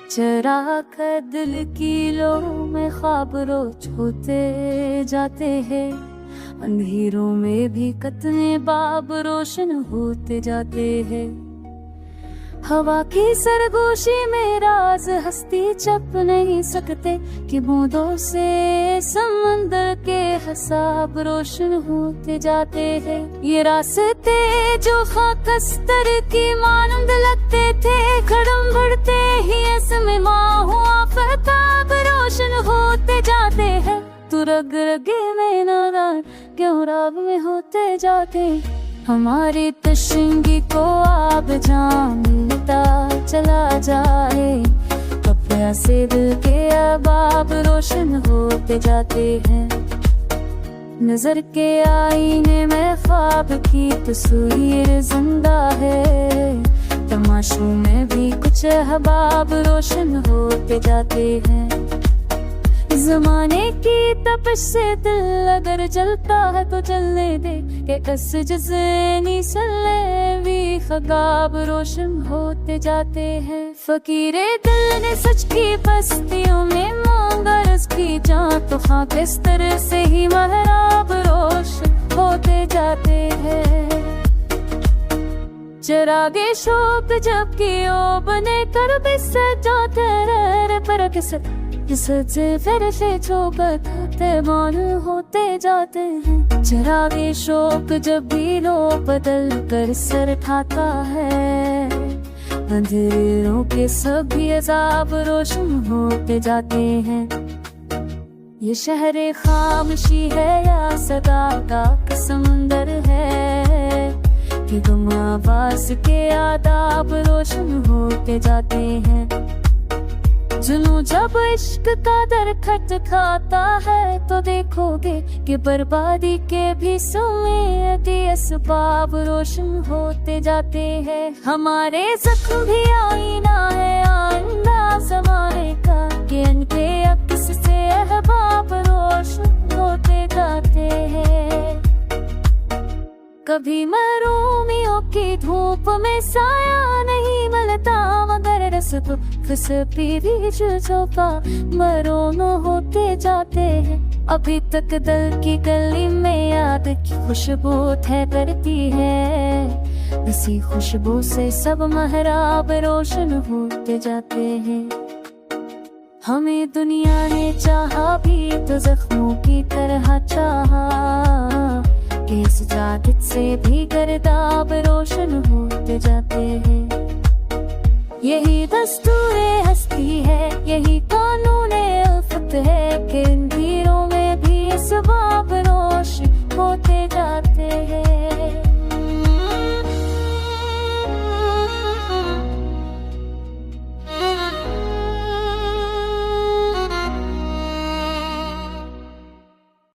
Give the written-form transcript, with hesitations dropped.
चरा कर दिल की लो में ख्वाब रोज होते जाते हैं, अंधेरों में भी कितने बाब रोशन होते जाते हैं। हवा की सरगोशी में राज हस्ती छुप नहीं सकते, कि बूंदों से समंदर के हिसाब रोशन होते जाते हैं। ये रास्ते जो खाकस्तर की मानंद लगते थे, कदम बढ़ते ही इसमें माहौं आफताब रोशन होते जाते हैं। तू रग रगे में नादान क्यों राग में होते जाते, हमारी तशंगी को आब जाम मिलता चला जाए। कपड़ा से दिल के अबाब रोशन होते जाते हैं। नजर के आईने में ख्वाब की तस्वीर जिंदा है, तमाशों में भी कुछ अहबाब रोशन होते जाते हैं। जमाने की तपिश से दिल अगर जलता है तो जलने दे, के कस जज़नी सले भी खगाब रोशन होते जाते हैं। फकीरे दिल ने सच की बस्तियों में मांगा रज़्क़ी जान, तो खाकिस्तर से ही महराब रोशन होते जाते हैं। चरागे शोक जबकि ओ बने कर बिसर जाते रह पर किसत फिर से चौबते मान होते जाते हैं। चरागे शोक जब भी लो बदल कर सर ठाता है, अंधेरों के सभी अज़ाब रोशन होते जाते हैं। ये शहर खामोशी है या सदा का समंदर है, कि तुम आवाज़ के आदाब रोशन होते जाते हैं। जुनून जब इश्क का दर खटखटाता है, तो देखोगे कि बर्बादी के भी सुमेती असबाब रोशन होते जाते हैं। हमारे जख्म भी आईना है आइंदा ज़माने का, कि इनके अक्स से अहबाब रोशन होते जाते हैं। कभी मरूमियों की धूप में साया नहीं मिलता, मगर रस्ब भी चौपा मरोन होते जाते हैं। अभी तक दिल की गली में याद की खुशबू ठहरती है, इसी खुशबू से सब महराब रोशन होते जाते हैं। हमें दुनिया ने चाहा भी तो जख्मों की तरह चाहा, इस जादत से भी गर्दाब रोशन होते जाते हैं। यही दस्तूरे हस्ती है, यही